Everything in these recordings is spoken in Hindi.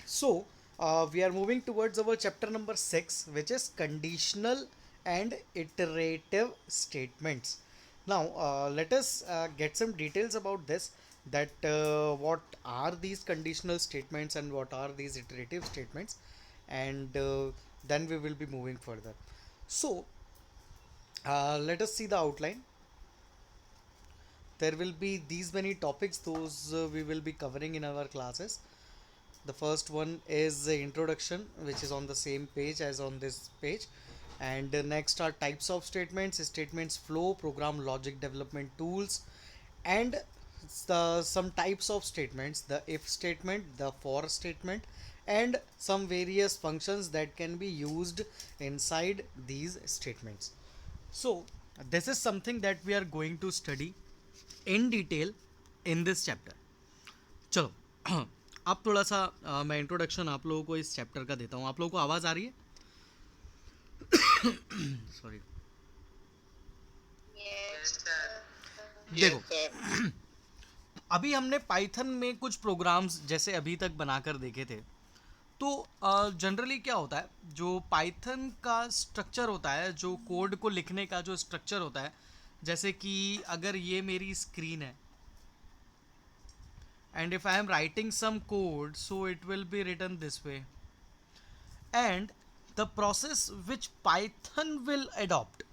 So, we are moving towards our chapter number 6, which is conditional and iterative statements. Now, let us get some details about this, that what are these conditional statements and what are these iterative statements, and then we will be moving further. So, let us see the outline. There will be these many topics, those we will be covering in our classes. The first one is the introduction, which is on the same page as on this page. And next are types of statements, statements flow, program logic development tools, and some types of statements, the if statement, the for statement, and some various functions that can be used inside these statements. So, this is something that we are going to study in detail in this chapter. चलो अब थोड़ा सा मैं इंट्रोडक्शन आप लोगों को इस चैप्टर का देता हूँ. आप लोगों को आवाज़ आ रही है? सॉरी. देखो, अभी हमने पाइथन में कुछ प्रोग्राम्स जैसे अभी तक बनाकर देखे थे. तो जनरली क्या होता है, जो पाइथन का स्ट्रक्चर होता है, जो कोड को लिखने का जो स्ट्रक्चर होता है, जैसे कि अगर ये मेरी स्क्रीन है and if I am writing some code, so it will be written this way, and the process which Python will adopt,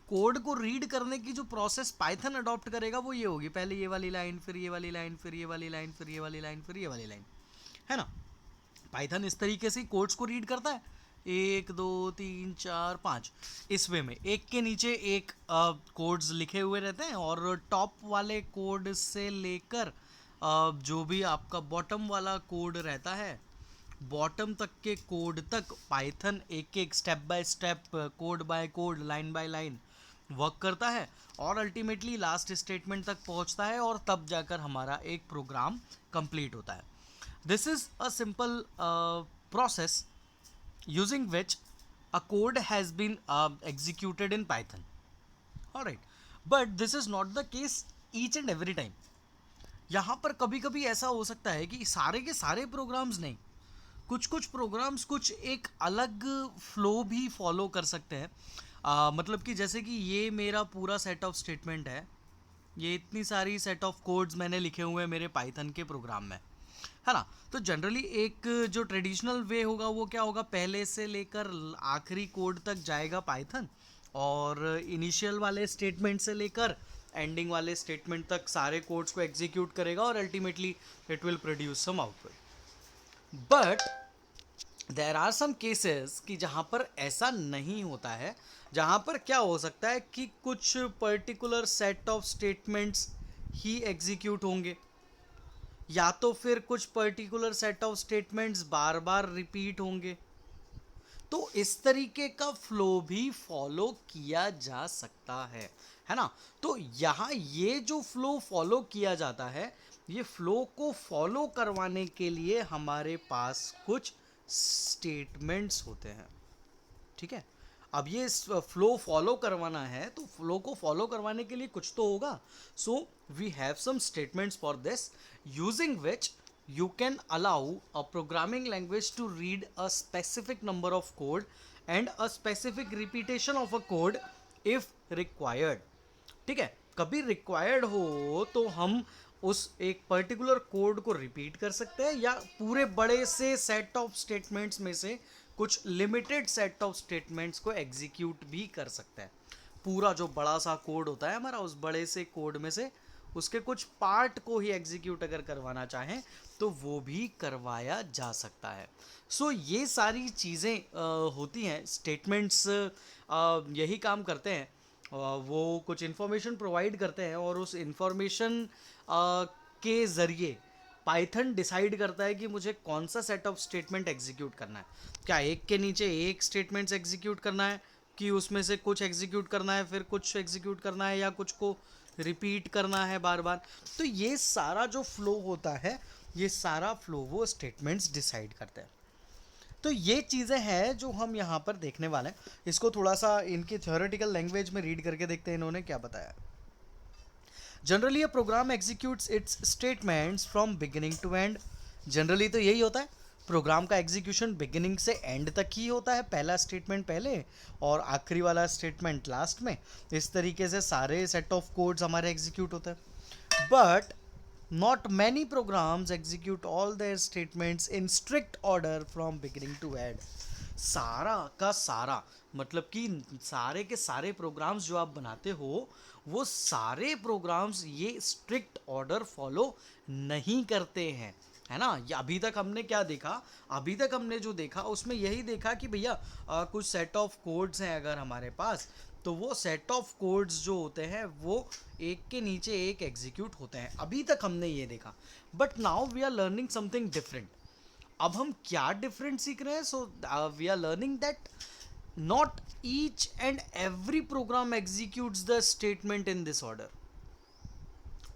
code को रीड करने की जो प्रोसेस पाइथन अडॉप्ट करेगा वो ये होगी, पहले ये वाली लाइन, फिर ये वाली लाइन, फिर ये वाली लाइन, फिर ये वाली लाइन, फिर ये वाली लाइन, है ना. पाइथन इस तरीके से कोड्स को रीड करता है, 1 2 3 4 5 इस वे में, एक के नीचे एक कोड्स लिखे हुए रहते हैं, और टॉप वाले कोड से लेकर जो भी आपका बॉटम वाला कोड रहता है, बॉटम तक के कोड तक पाइथन एक एक step by step, code bye code, line by line work करता है, और अल्टीमेटली लास्ट स्टेटमेंट तक पहुंचता है, और तब जाकर हमारा एक प्रोग्राम कंप्लीट होता है. This is a simple process using which a code has been executed in Python. Alright, but this is not the case each and every time. यहाँ पर कभी कभी ऐसा हो सकता है कि सारे के सारे प्रोग्राम्स नहीं, कुछ कुछ प्रोग्राम्स कुछ एक अलग फ्लो भी फॉलो कर सकते हैं. मतलब कि जैसे कि ये मेरा पूरा सेट ऑफ स्टेटमेंट है, ये इतनी सारी सेट ऑफ कोड्स मैंने लिखे हुए हैं मेरे पाइथन के प्रोग्राम में, है ना. तो जनरली एक जो ट्रेडिशनल वे होगा वो क्या होगा, पहले से लेकर आखिरी कोड तक जाएगा पाइथन, और इनिशियल वाले स्टेटमेंट से लेकर एंडिंग वाले स्टेटमेंट तक सारे कोड्स को एग्जीक्यूट करेगा, और ultimately it will produce some output. But there are some cases कि जहाँ पर ऐसा नहीं होता है, जहाँ पर क्या हो सकता है कि कुछ particular set of statements he execute होंगे, या तो फिर कुछ particular set of statements bar bar repeat होंगे. तो इस तरीके का फ्लो भी फॉलो किया जा सकता है ना. तो यहाँ ये जो फ्लो फॉलो किया जाता है, ये फ्लो को फॉलो करवाने के लिए हमारे पास कुछ स्टेटमेंट्स होते हैं. ठीक है, अब ये फ्लो फॉलो करवाना है, तो फ्लो को फॉलो करवाने के लिए कुछ तो होगा. So we have some statements for this, using which you can allow a programming language to read a specific number of code and a specific repetition of a code if required. ठीक है, कभी रिक्वायर्ड हो तो हम उस एक पर्टिकुलर कोड को रिपीट कर सकते हैं, या पूरे बड़े से सेट ऑफ स्टेटमेंट्स में से कुछ लिमिटेड सेट ऑफ स्टेटमेंट्स को एग्जीक्यूट भी कर सकते हैं. पूरा जो बड़ा सा कोड होता है हमारा, उस बड़े से कोड में से उसके कुछ पार्ट को ही एग्जीक्यूट अगर करवाना चाहें तो वो भी करवाया जा सकता है. सो ये सारी चीज़ें होती हैं. स्टेटमेंट्स यही काम करते हैं, वो कुछ इन्फॉर्मेशन प्रोवाइड करते हैं, और उस इन्फॉर्मेशन के ज़रिए पाइथन डिसाइड करता है कि मुझे कौन सा सेट ऑफ स्टेटमेंट एग्जीक्यूट करना है. क्या एक के नीचे एक स्टेटमेंट्स एग्जीक्यूट करना है, कि उसमें से कुछ एग्जीक्यूट करना है, फिर कुछ एग्जीक्यूट करना है, या कुछ को रिपीट करना है बार बार. तो ये सारा जो फ्लो होता है, ये सारा फ्लो वो स्टेटमेंट्स डिसाइड करते हैं. तो ये चीज़ें हैं जो हम यहाँ पर देखने वाले हैं. इसको थोड़ा सा इनकी थ्योरेटिकल लैंग्वेज में रीड करके देखते हैं इन्होंने क्या बताया. Generally a program executes its statements from beginning to end. Generally तो यही होता है, प्रोग्राम का एग्जीक्यूशन बिगिनिंग से एंड तक ही होता है, पहला स्टेटमेंट पहले और आखिरी वाला स्टेटमेंट लास्ट में। इस तरीके से सारे सेट ऑफ कोड्स हमारे एग्जीक्यूट होते हैं। But not many programs execute all their statements in strict order from beginning to end। सारा का सारा मतलब कि सारे के सारे प्रोग्राम्स जो आप बनाते हो वो सारे प्रोग्राम्स ये स्ट्रिक्ट ऑर्डर फॉलो नहीं करते हैं, है ना। ये अभी तक हमने क्या देखा, अभी तक हमने जो देखा उसमें यही देखा कि भैया कुछ सेट ऑफ कोड्स हैं अगर हमारे पास, तो वो सेट ऑफ कोड्स जो होते हैं वो एक के नीचे एक एग्जीक्यूट होते हैं, अभी तक हमने ये देखा। But now we are learning something different. अब हम क्या डिफरेंट सीख रहे हैं? So we are learning that not each and every program executes the statement in this order.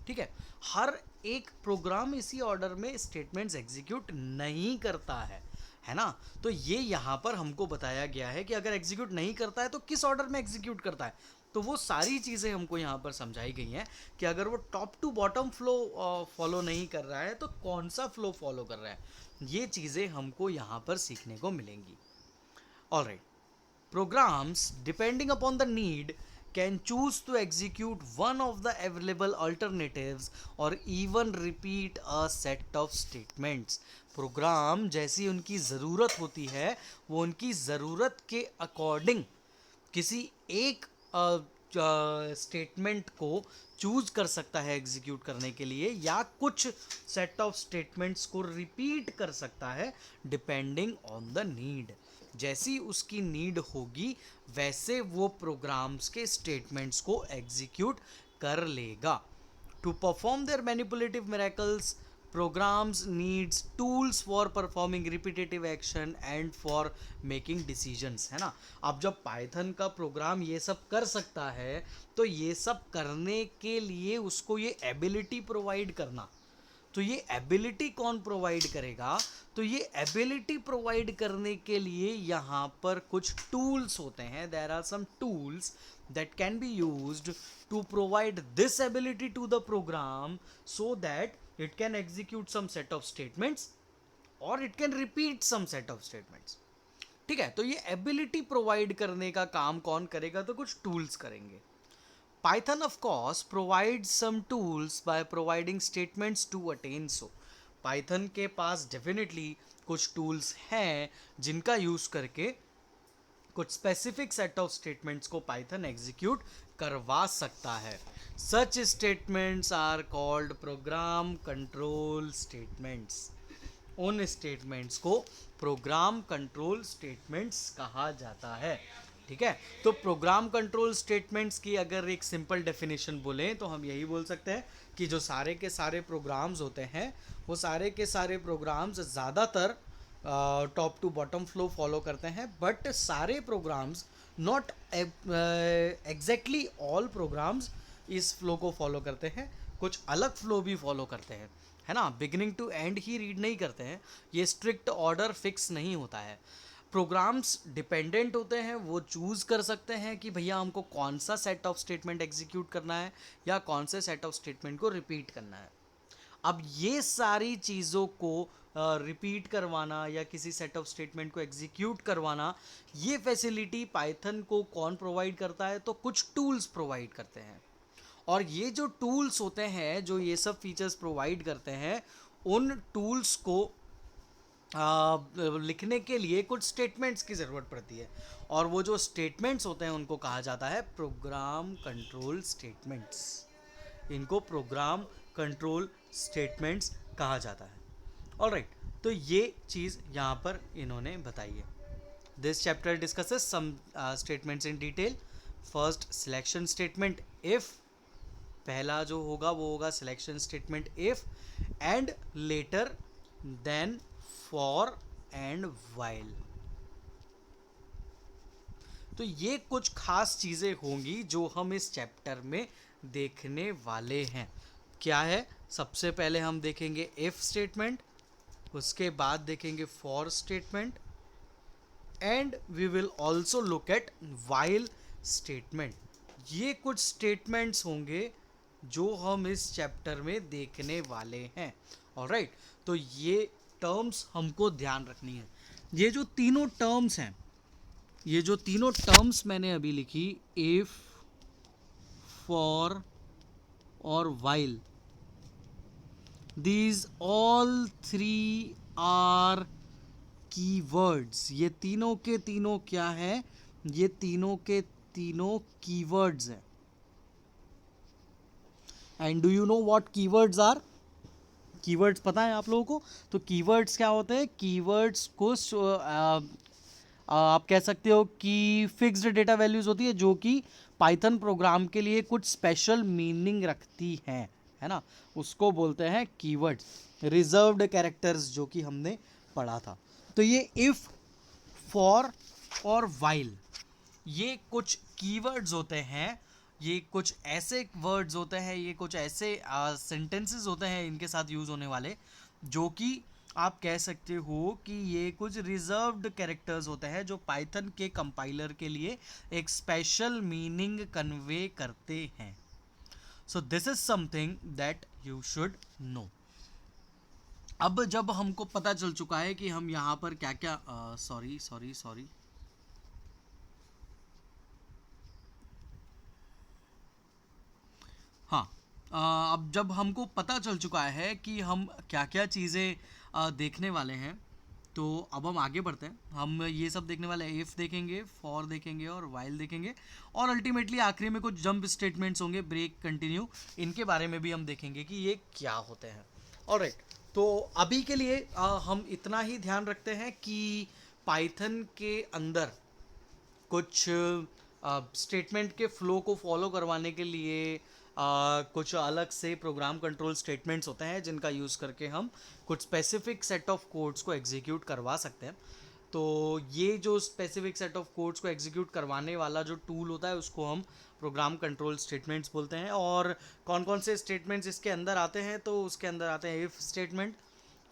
ठीक है, हर एक प्रोग्राम इसी ऑर्डर में स्टेटमेंट्स एग्जीक्यूट नहीं करता है ना। तो ये यहाँ पर हमको बताया गया है कि अगर एग्जीक्यूट नहीं करता है तो किस ऑर्डर में एग्जीक्यूट करता है। तो वो सारी चीज़ें हमको यहाँ पर समझाई गई हैं कि अगर वो top to bottom flow follow नहीं कर रहा है तो कौन सा फ्लो फॉलो कर रहा है, ये चीज़ें हमको यहाँ पर सीखने को मिलेंगी। Alright, programs depending upon the need can choose to execute one of the available alternatives or even repeat a set of statements। प्रोग्राम जैसी उनकी ज़रूरत होती है वो उनकी ज़रूरत के अकॉर्डिंग किसी एक स्टेटमेंट को चूज कर सकता है एग्जीक्यूट करने के लिए, या कुछ सेट ऑफ स्टेटमेंट्स को रिपीट कर सकता है डिपेंडिंग ऑन द नीड। जैसी उसकी नीड होगी वैसे वो प्रोग्राम्स के स्टेटमेंट्स को एग्जीक्यूट कर लेगा। To perform their manipulative miracles, programs needs tools for performing repetitive action and for making decisions, है ना। अब जब पाइथन का प्रोग्राम ये सब कर सकता है तो ये सब करने के लिए उसको ये एबिलिटी प्रोवाइड करना, तो ये एबिलिटी कौन प्रोवाइड करेगा? तो ये एबिलिटी प्रोवाइड करने के लिए यहाँ पर कुछ टूल्स होते हैं। There are some tools that can be used to provide this ability to the program so that it can execute some set of statements or it can repeat some set of statements। ठीक है, तो ये एबिलिटी प्रोवाइड करने का काम कौन करेगा? तो कुछ टूल्स करेंगे। Python of course provides some tools by providing statements to attain so। Python के पास डेफिनेटली कुछ टूल्स हैं जिनका यूज करके कुछ स्पेसिफिक सेट ऑफ स्टेटमेंट्स को पाइथन एग्जीक्यूट करवा सकता है। Such statements are called program control statements. उन स्टेटमेंट्स को प्रोग्राम कंट्रोल स्टेटमेंट्स कहा जाता है। ठीक है, तो प्रोग्राम कंट्रोल स्टेटमेंट्स की अगर एक सिंपल डेफिनेशन बोलें तो हम यही बोल सकते हैं कि जो सारे के सारे प्रोग्राम्स होते हैं वो सारे के सारे प्रोग्राम्स ज़्यादातर top to bottom flow follow करते हैं, बट सारे programs not exactly all programs इस फ्लो को फॉलो करते हैं, कुछ अलग फ्लो भी फॉलो करते हैं, है ना। बिगिनिंग टू एंड ही रीड नहीं करते हैं, ये स्ट्रिक्ट ऑर्डर फिक्स नहीं होता है। प्रोग्राम्स डिपेंडेंट होते हैं, वो चूज़ कर सकते हैं कि भैया हमको कौन सा सेट ऑफ स्टेटमेंट एग्जीक्यूट करना है या कौन से सेट ऑफ स्टेटमेंट को रिपीट करना है। अब ये सारी चीज़ों को रिपीट करवाना या किसी सेट ऑफ स्टेटमेंट को एग्जीक्यूट करवाना, ये फैसिलिटी पाइथन को कौन प्रोवाइड करता है? तो कुछ टूल्स प्रोवाइड करते हैं। और ये जो टूल्स होते हैं जो ये सब फीचर्स प्रोवाइड करते हैं, उन टूल्स को लिखने के लिए कुछ स्टेटमेंट्स की ज़रूरत पड़ती है, और वो जो स्टेटमेंट्स होते हैं उनको कहा जाता है प्रोग्राम कंट्रोल स्टेटमेंट्स। इनको प्रोग्राम कंट्रोल स्टेटमेंट्स कहा जाता है। ऑलराइट, तो ये चीज़ यहाँ पर इन्होंने बताई है। This chapter discusses some statements in detail. First, selection statement if, पहला जो होगा वो होगा selection statement if, and later, then, for and while. तो ये कुछ खास चीज़ें होंगी जो हम इस चैप्टर में देखने वाले हैं। क्या है? सबसे पहले हम देखेंगे इफ़ स्टेटमेंट, उसके बाद देखेंगे for statement, and we will also look at while statement. ये कुछ स्टेटमेंट्स होंगे जो हम इस चैप्टर में देखने वाले हैं। ऑलराइट, तो ये टर्म्स हमको ध्यान रखनी है। ये जो तीनों टर्म्स हैं, ये जो तीनों टर्म्स मैंने अभी लिखी, इफ, फॉर और while, these all three are keywords. ये तीनों के तीनों क्या है? ये तीनों के तीनों कीवर्ड्स हैं। And do you know what keywords are? Keywords पता है आप लोगों को? तो कीवर्ड्स क्या होते हैं? कीवर्ड्स को आप कह सकते हो कि फिक्स्ड डेटा वैल्यूज होती है जो कि पाइथन प्रोग्राम के लिए कुछ स्पेशल मीनिंग रखती हैं, है ना, उसको बोलते हैं कीवर्ड्स। रिजर्व्ड कैरेक्टर्स जो कि हमने पढ़ा था। तो ये इफ, फॉर और वाइल, ये कुछ कीवर्ड्स होते हैं, ये कुछ ऐसे वर्ड्स होते हैं, ये कुछ ऐसे सेंटेंसेस होते हैं इनके साथ यूज होने वाले, जो कि आप कह सकते हो कि ये कुछ रिजर्व्ड कैरेक्टर्स होते हैं जो पाइथन के कंपाइलर के लिए एक स्पेशल मीनिंग कन्वे करते हैं। So this is something that you should know. अब जब हमको पता चल चुका है कि हम यहाँ पर क्या क्या सॉरी हाँ, अब जब हमको पता चल चुका है कि हम क्या क्या चीज़ें देखने वाले हैं, तो अब हम आगे बढ़ते हैं। हम ये सब देखने वाले हैं, इफ़ देखेंगे, फॉर देखेंगे और वाइल देखेंगे, और अल्टीमेटली आखिरी में कुछ जंप स्टेटमेंट्स होंगे, ब्रेक, कंटिन्यू, इनके बारे में भी हम देखेंगे कि ये क्या होते हैं। ऑलराइट, तो अभी के लिए हम इतना ही ध्यान रखते हैं कि पाइथन के अंदर कुछ स्टेटमेंट के फ्लो को फॉलो करवाने के लिए कुछ अलग से प्रोग्राम कंट्रोल स्टेटमेंट्स होते हैं जिनका यूज़ करके हम कुछ स्पेसिफिक सेट ऑफ कोड्स को एग्जीक्यूट करवा सकते हैं। तो ये जो स्पेसिफिक सेट ऑफ कोड्स को एग्जीक्यूट करवाने वाला जो टूल होता है उसको हम प्रोग्राम कंट्रोल स्टेटमेंट्स बोलते हैं। और कौन कौन से स्टेटमेंट्स इसके अंदर आते हैं? तो उसके अंदर आते हैं इफ़ स्टेटमेंट,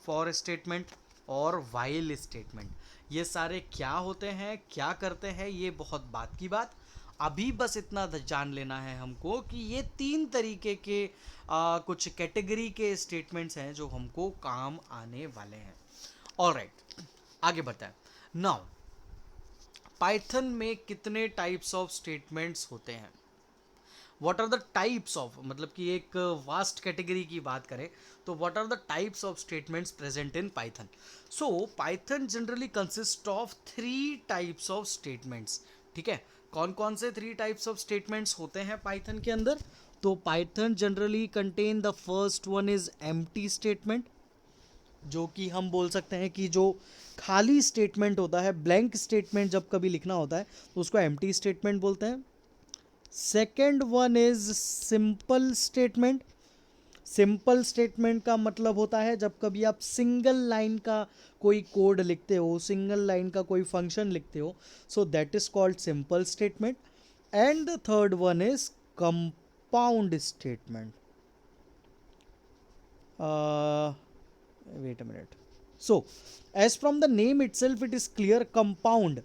फॉर स्टेटमेंट और वाइल स्टेटमेंट। ये सारे क्या होते हैं, क्या करते हैं, ये बहुत बात की बात। अभी बस इतना जान लेना है हमको कि ये तीन तरीके के कुछ कैटेगरी के स्टेटमेंट्स हैं जो हमको काम आने वाले हैं। ऑलराइट, आगे बढ़ते हैं। नाउ पाइथन में कितने टाइप्स ऑफ स्टेटमेंट्स होते हैं? What are the types of, मतलब कि एक वास्ट कैटेगरी की बात करें तो what are the types of statements present in Python? So Python generally consist of 3 types of statements. ठीक है, कौन कौन से 3 टाइप्स ऑफ स्टेटमेंट्स होते हैं पाइथन के अंदर? तो Python generally contain, the first one is empty statement, जो कि हम बोल सकते हैं कि जो खाली स्टेटमेंट होता है, ब्लैंक स्टेटमेंट जब कभी लिखना होता है तो उसको एम्प्टी स्टेटमेंट बोलते हैं। Second one is simple statement. Simple statement का मतलब होता है जब कभी आप सिंगल लाइन का कोई कोड लिखते हो, सिंगल लाइन का कोई फंक्शन लिखते हो, so that is called simple statement. And the third one is compound statement. Wait a minute. So as from the name itself it is clear, compound.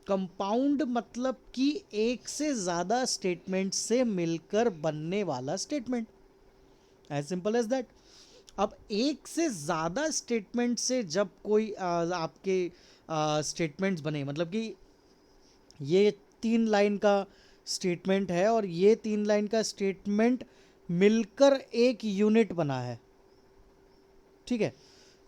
Compound मतलब कि एक से ज़्यादा स्टेटमेंट से मिलकर बनने वाला statement, as simple as that. अब एक से ज़्यादा स्टेटमेंट से जब कोई आपके स्टेटमेंट्स बने, मतलब कि ये 3 लाइन का स्टेटमेंट है और ये 3 लाइन का स्टेटमेंट मिलकर एक यूनिट बना है। ठीक है,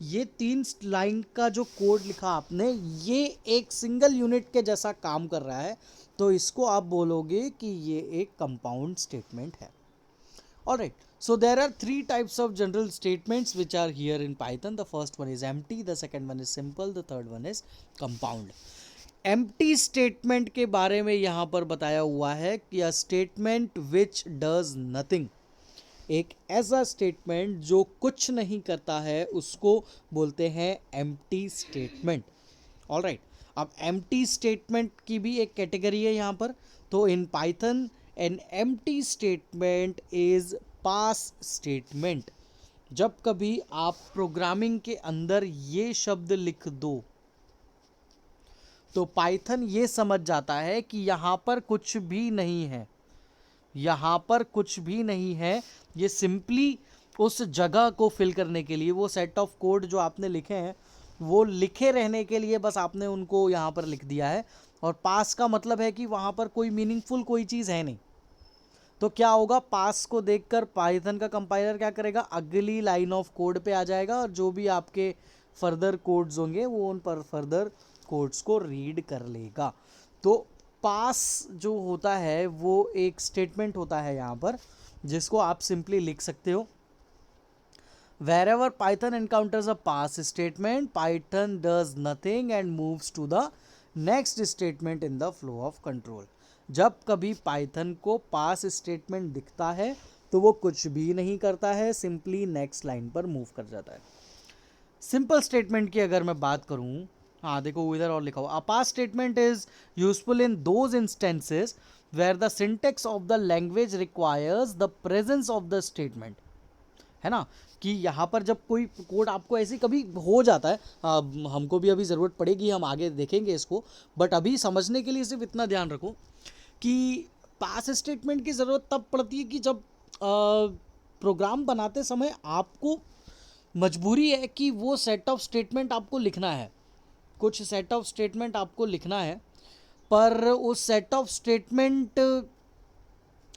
ये 3 लाइन का जो कोड लिखा आपने, ये एक सिंगल यूनिट के जैसा काम कर रहा है, तो इसको आप बोलोगे कि ये एक कंपाउंड स्टेटमेंट है। Alright, so there are 3 types of general statements which are here in Python. The first one is empty, the second one is simple, the third one is compound. empty statement के बारे में यहाँ पर बताया हुआ है कि a statement which does nothing, एक ऐसा स्टेटमेंट जो कुछ नहीं करता है उसको बोलते हैं empty statement. ऑलराइट, अब empty statement की भी एक कैटेगरी है यहाँ पर। तो in Python an empty statement is pass statement. जब कभी आप प्रोग्रामिंग के अंदर ये शब्द लिख दो तो पाइथन ये समझ जाता है कि यहाँ पर कुछ भी नहीं है, यहाँ पर कुछ भी नहीं है। ये सिंपली उस जगह को फिल करने के लिए, वो सेट ऑफ कोड जो आपने लिखे हैं वो लिखे रहने के लिए बस आपने उनको यहाँ पर लिख दिया है, और पास का मतलब है कि वहाँ पर कोई मीनिंगफुल कोई चीज़ है नहीं। तो क्या होगा, पास को देखकर पाइथन का कंपाइलर क्या करेगा, अगली लाइन ऑफ कोड पे आ जाएगा और जो भी आपके फर्दर कोड्स होंगे वो उन पर फर्दर कोड्स को रीड कर लेगा। तो पास जो होता है वो एक स्टेटमेंट होता है यहाँ पर, जिसको आप सिंपली लिख सकते हो, wherever Python encounters a pass statement, Python does nothing and moves to the next statement in the flow of control। जब कभी पाइथन को पास स्टेटमेंट दिखता है तो वो कुछ भी नहीं करता है, सिंपली नेक्स्ट लाइन पर मूव कर जाता है। सिंपल स्टेटमेंट की अगर मैं बात करूं, हाँ देखो इधर और लिखा हुआ, a pass statement is useful in those instances where the syntax of the language requires the presence of the statement, है ना, कि यहाँ पर जब कोई कोड आपको ऐसे कभी हो जाता है, हमको भी अभी ज़रूरत पड़ेगी, हम आगे देखेंगे इसको, बट अभी समझने के लिए सिर्फ इतना ध्यान रखो कि पास स्टेटमेंट की ज़रूरत तब पड़ती है कि जब प्रोग्राम बनाते समय आपको मजबूरी है कि वो सेट ऑफ स्टेटमेंट आपको लिखना है, कुछ सेट ऑफ स्टेटमेंट आपको लिखना है, पर उस सेट ऑफ स्टेटमेंट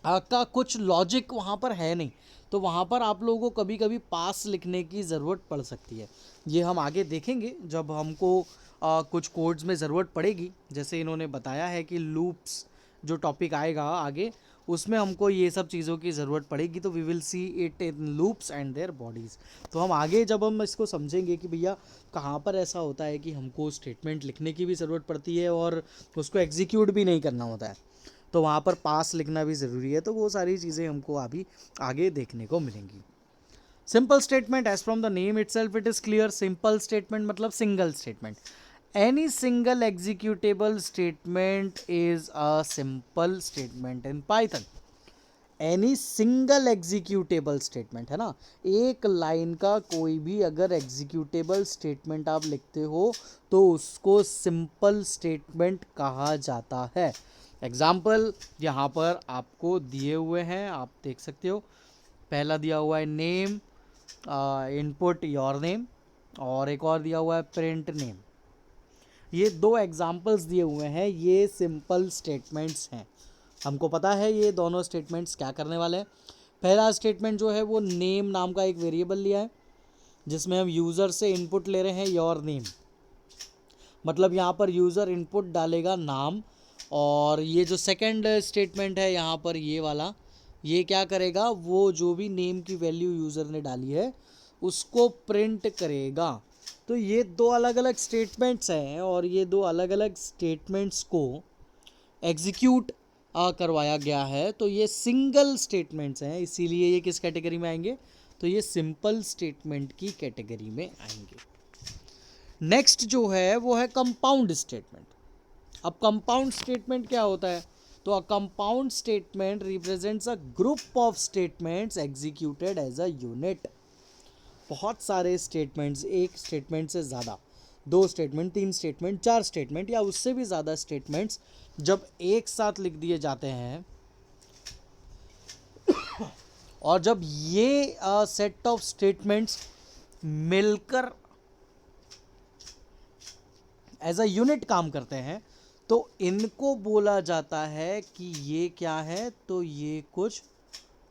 का कुछ लॉजिक वहाँ पर है नहीं, तो वहाँ पर आप लोगों को कभी कभी पास लिखने की ज़रूरत पड़ सकती है। ये हम आगे देखेंगे जब हमको कुछ कोड्स में ज़रूरत पड़ेगी, जैसे इन्होंने बताया है कि लूप्स जो टॉपिक आएगा आगे उसमें हमको ये सब चीज़ों की ज़रूरत पड़ेगी, तो we will see it in loops and their bodies. तो हम आगे जब हम इसको समझेंगे कि भैया कहाँ पर ऐसा होता है कि हमको स्टेटमेंट लिखने की भी ज़रूरत पड़ती है और उसको एग्जीक्यूट भी नहीं करना होता है, तो वहाँ पर पास लिखना भी ज़रूरी है, तो वो सारी चीज़ें हमको अभी आगे देखने को मिलेंगी। Simple statement, as from the name itself it is clear, simple statement मतलब single statement. Any single executable statement is a simple statement in Python. Any single executable statement, है ना, एक लाइन का कोई भी अगर एग्जीक्यूटेबल स्टेटमेंट आप लिखते हो तो उसको सिंपल स्टेटमेंट कहा जाता है। एग्जाम्पल यहाँ पर आपको दिए हुए हैं, आप देख सकते हो। पहला दिया हुआ है नेम, इनपुट योर नेम, और एक और दिया हुआ है प्रिंट नेम। ये दो एग्जाम्पल्स दिए हुए हैं, ये सिंपल स्टेटमेंट्स हैं। हमको पता है ये दोनों स्टेटमेंट्स क्या करने वाले हैं। पहला स्टेटमेंट जो है वो नेम नाम का एक वेरिएबल लिया है, जिसमें हम यूज़र से इनपुट ले रहे हैं योर नेम, मतलब यहाँ पर यूज़र इनपुट डालेगा नाम, और ये जो सेकंड स्टेटमेंट है यहाँ पर ये वाला, ये क्या करेगा, वो जो भी नेम की वैल्यू यूज़र ने डाली है उसको प्रिंट करेगा। तो ये दो अलग अलग स्टेटमेंट्स हैं और ये दो अलग अलग स्टेटमेंट्स को एग्जीक्यूट करवाया गया है, तो ये सिंगल स्टेटमेंट्स हैं, इसीलिए ये किस कैटेगरी में आएंगे, तो ये सिंपल स्टेटमेंट की कैटेगरी में आएंगे। नेक्स्ट जो है वो है कंपाउंड स्टेटमेंट। अब कंपाउंड स्टेटमेंट क्या होता है, तो a compound statement represents a group of statements executed as a unit. बहुत सारे स्टेटमेंट्स, एक स्टेटमेंट से ज़्यादा, दो स्टेटमेंट, तीन स्टेटमेंट, चार स्टेटमेंट या उससे भी ज़्यादा स्टेटमेंट्स जब एक साथ लिख दिए जाते हैं और जब ये सेट ऑफ स्टेटमेंट्स मिलकर एज अ यूनिट काम करते हैं तो इनको बोला जाता है कि ये क्या है, तो ये कुछ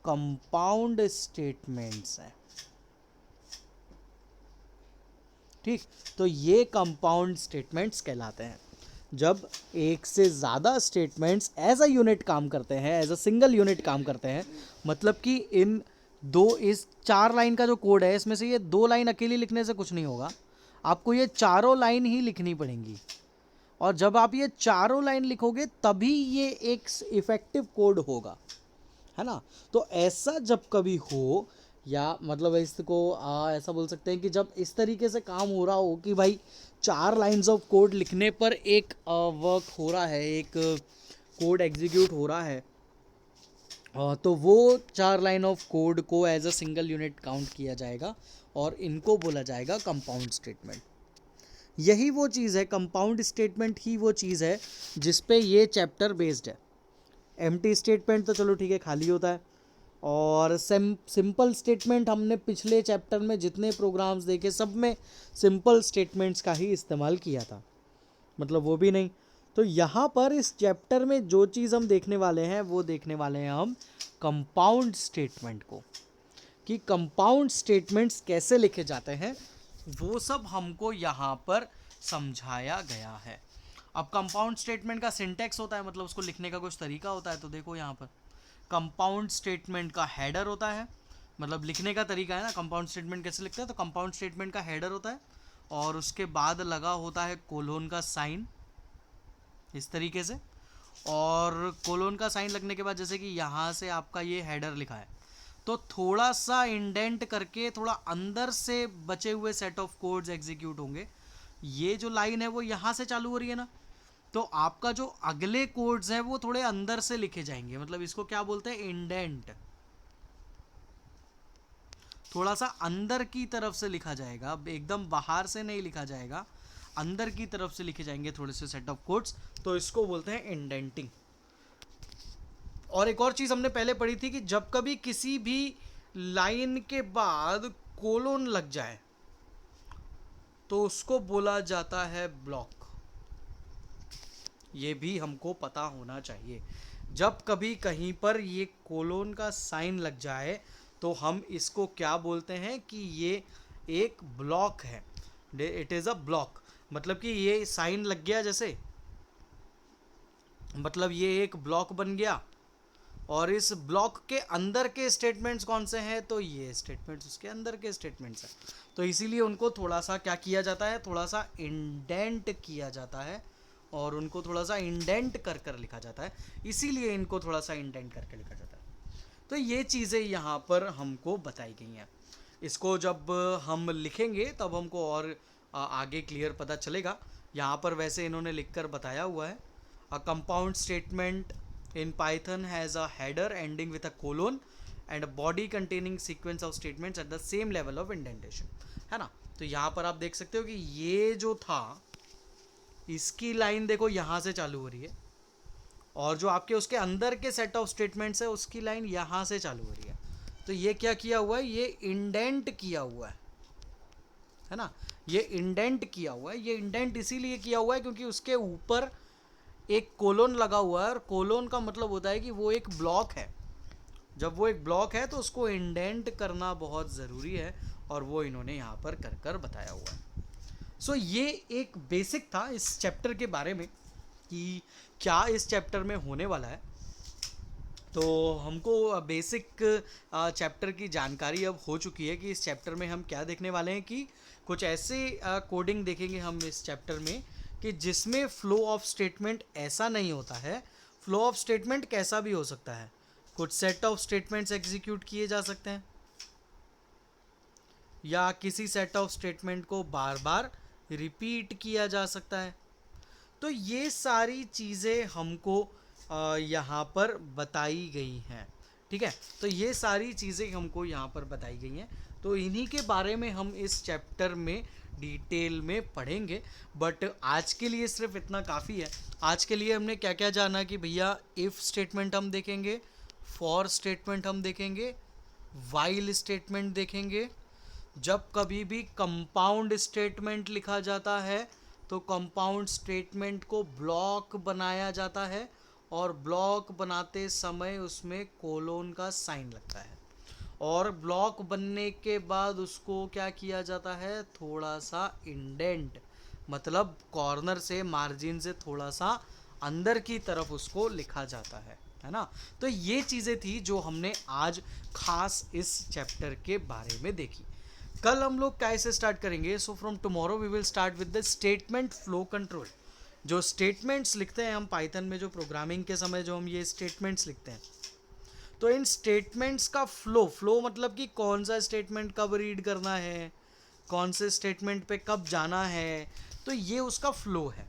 कंपाउंड स्टेटमेंट्स हैं। ठीक, तो ये कंपाउंड स्टेटमेंट्स कहलाते हैं जब एक से ज़्यादा स्टेटमेंट्स एज अ यूनिट काम करते हैं, एज अ सिंगल यूनिट काम करते हैं। मतलब कि इन दो, इस 4 लाइन का जो कोड है इसमें से ये 2 लाइन अकेली लिखने से कुछ नहीं होगा, आपको ये चारों लाइन ही लिखनी पड़ेंगी, और जब आप ये चारों लाइन लिखोगे तभी ये एक इफेक्टिव कोड होगा, है ना। तो ऐसा जब कभी हो, या मतलब इसको ऐसा बोल सकते हैं कि जब इस तरीके से काम हो रहा हो कि भाई 4 लाइंस ऑफ कोड लिखने पर एक वर्क हो रहा है, एक कोड एग्जीक्यूट हो रहा है, तो वो 4 लाइन ऑफ कोड को as a single unit count किया जाएगा और इनको बोला जाएगा कंपाउंड स्टेटमेंट। यही वो चीज़ है, कंपाउंड स्टेटमेंट ही वो चीज़ है जिस पे ये चैप्टर बेस्ड है। एम्प्टी स्टेटमेंट तो चलो ठीक है, खाली होता है, और सिंपल स्टेटमेंट हमने पिछले चैप्टर में जितने प्रोग्राम्स देखे सब में सिंपल स्टेटमेंट्स का ही इस्तेमाल किया था, मतलब वो भी नहीं। तो यहाँ पर इस चैप्टर में जो चीज़ हम देखने वाले हैं वो देखने वाले हैं हम कंपाउंड स्टेटमेंट को, कि कंपाउंड स्टेटमेंट्स कैसे लिखे जाते हैं वो सब हमको यहाँ पर समझाया गया है। अब कंपाउंड स्टेटमेंट का सिंटैक्स होता है, मतलब उसको लिखने का कुछ तरीका होता है। तो देखो यहाँ पर कंपाउंड स्टेटमेंट का हेडर होता है, मतलब लिखने का तरीका है ना, कंपाउंड स्टेटमेंट कैसे लिखते हैं। तो कंपाउंड स्टेटमेंट का हेडर होता है और उसके बाद लगा होता है कोलोन का साइन, इस तरीके से। और कोलोन का साइन लगने के बाद जैसे कि यहाँ से आपका ये हेडर लिखा है, तो थोड़ा सा इंडेंट करके थोड़ा अंदर से बचे हुए सेट ऑफ कोड्स एग्जीक्यूट होंगे। ये जो लाइन है वो यहाँ से चालू हो रही है ना, तो आपका जो अगले कोड्स हैं वो थोड़े अंदर से लिखे जाएंगे, मतलब इसको क्या बोलते हैं, इंडेंट। थोड़ा सा अंदर की तरफ से लिखा जाएगा, एकदम बाहर से नहीं लिखा जाएगा, अंदर की तरफ से लिखे जाएंगे थोड़े से सेट ऑफ कोड्स, तो इसको बोलते हैं इंडेंटिंग। और एक और चीज़ हमने पहले पढ़ी थी कि जब कभी किसी भी लाइन के बाद कोलोन लग जाए तो उसको बोला जाता है ब्लॉक। ये भी हमको पता होना चाहिए। जब कभी कहीं पर ये कोलोन का साइन लग जाए तो हम इसको क्या बोलते हैं कि ये एक ब्लॉक है, इट इज़ अ ब्लॉक। मतलब कि ये साइन लग गया जैसे, मतलब ये एक ब्लॉक बन गया, और इस ब्लॉक के अंदर के स्टेटमेंट्स कौन से हैं, तो ये स्टेटमेंट्स उसके अंदर के स्टेटमेंट्स हैं। तो इसीलिए उनको थोड़ा सा क्या किया जाता है, थोड़ा सा इंडेंट किया जाता है, और उनको थोड़ा सा इंडेंट कर कर लिखा जाता है, इसीलिए इनको थोड़ा सा इंडेंट करके लिखा जाता है। तो ये चीज़ें यहाँ पर हमको बताई गई हैं। इसको जब हम लिखेंगे तब हमको और आगे क्लियर पता चलेगा। यहाँ पर वैसे इन्होंने लिखकर बताया हुआ है, अ compound statement in Python has a header ending with a colon and a body containing sequence of statements at the same level of indentation, है ना। तो यहाँ पर आप देख सकते हो कि ये जो था इसकी लाइन देखो यहाँ से चालू हो रही है, और जो आपके उसके अंदर के सेट ऑफ स्टेटमेंट्स है उसकी लाइन यहाँ से चालू हो रही है। तो ये क्या किया हुआ है, ये इंडेंट किया हुआ है ना, ये इंडेंट किया हुआ है। ये इंडेंट इसीलिए किया हुआ है क्योंकि उसके ऊपर एक कोलोन लगा हुआ है, और कोलोन का मतलब होता है कि वो एक ब्लॉक है। जब वो एक ब्लॉक है तो उसको इंडेंट करना बहुत ज़रूरी है, और वो इन्होंने यहाँ पर कर कर बताया हुआ है। सो ये एक बेसिक था इस चैप्टर के बारे में कि क्या इस चैप्टर में होने वाला है। तो हमको बेसिक चैप्टर की जानकारी अब हो चुकी है कि इस चैप्टर में हम क्या देखने वाले हैं, कि कुछ ऐसे कोडिंग देखेंगे हम इस चैप्टर में कि जिसमें फ्लो ऑफ स्टेटमेंट ऐसा नहीं होता है। फ्लो ऑफ स्टेटमेंट कैसा भी हो सकता है, कुछ सेट ऑफ स्टेटमेंट्स एग्जीक्यूट किए जा सकते हैं, या किसी सेट ऑफ स्टेटमेंट को बार बार रिपीट किया जा सकता है। तो ये सारी चीज़ें हमको यहाँ पर बताई गई हैं, ठीक है। तो ये सारी चीज़ें हमको यहाँ पर बताई गई हैं, तो इन्हीं के बारे में हम इस चैप्टर में डिटेल में पढ़ेंगे। बट आज के लिए सिर्फ इतना काफ़ी है। आज के लिए हमने क्या क्या जाना कि भैया इफ़ स्टेटमेंट हम देखेंगे, फॉर स्टेटमेंट हम देखेंगे, वाइल स्टेटमेंट देखेंगे। जब कभी भी कंपाउंड स्टेटमेंट लिखा जाता है तो कंपाउंड स्टेटमेंट को ब्लॉक बनाया जाता है, और ब्लॉक बनाते समय उसमें कोलोन का साइन लगता है, और ब्लॉक बनने के बाद उसको क्या किया जाता है, थोड़ा सा इंडेंट, मतलब कॉर्नर से मार्जिन से थोड़ा सा अंदर की तरफ उसको लिखा जाता है ना। तो ये चीज़ें थी जो हमने आज खास इस चैप्टर के बारे में देखी। कल हम लोग कैसे स्टार्ट करेंगे, so from tomorrow we will start with the statement flow control. जो स्टेटमेंट्स लिखते हैं हम पाइथन में, जो प्रोग्रामिंग के समय जो हम ये स्टेटमेंट्स लिखते हैं, तो इन स्टेटमेंट्स का फ्लो मतलब कि कौन सा स्टेटमेंट कब रीड करना है, कौन से स्टेटमेंट पे कब जाना है, तो ये उसका फ्लो है,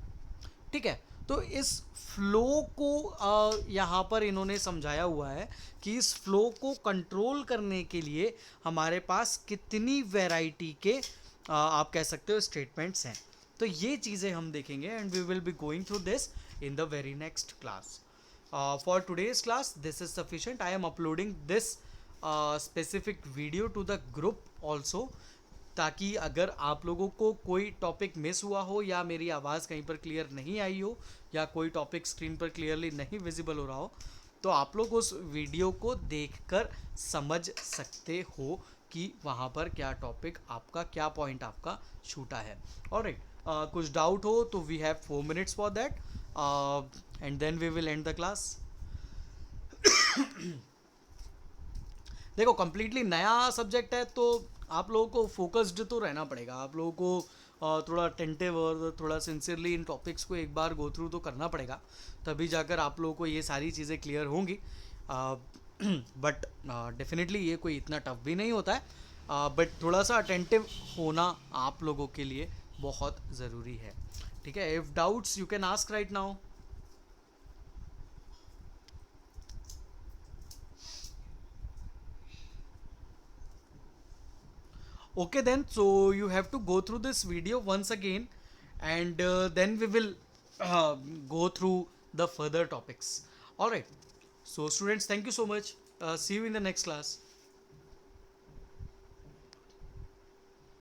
ठीक है। तो इस फ्लो को यहाँ पर इन्होंने समझाया हुआ है कि इस फ्लो को कंट्रोल करने के लिए हमारे पास कितनी वैरायटी के आप कह सकते हो स्टेटमेंट्स हैं। तो ये चीज़ें हम देखेंगे, and we will be going through this in the very next class. For today's class, this is sufficient. I am uploading this specific video to the group also, ताकि अगर आप लोगों को कोई टॉपिक मिस हुआ हो या मेरी आवाज़ कहीं पर क्लियर नहीं आई हो या कोई टॉपिक स्क्रीन पर क्लियरली नहीं विजिबल हो रहा हो, तो आप लोग उस वीडियो को देखकर समझ सकते हो कि वहाँ पर क्या टॉपिक आपका, क्या पॉइंट आपका छूटा है। ऑलराइट, कुछ डाउट हो तो we have 4 minutes for that and then we will end the class. देखो कंप्लीटली नया सब्जेक्ट है तो आप लोगों को फोकस्ड तो रहना पड़ेगा, आप लोगों को थोड़ा टेंटिव और थोड़ा सिंसियरली इन टॉपिक्स को एक बार गो थ्रू तो करना पड़ेगा, तभी जाकर आप लोगों को ये सारी चीज़ें क्लियर होंगी। बट डेफिनेटली ये कोई इतना टफ भी नहीं होता है, बट थोड़ा सा अटेंटिव होना आप लोगों के लिए बहुत ज़रूरी है। ठीक है, if doubts you can ask right now. Okay then, so you have to go through this video once again, and then we will uh, go through the further topics. All right, so students, thank you so much. See you in the next class.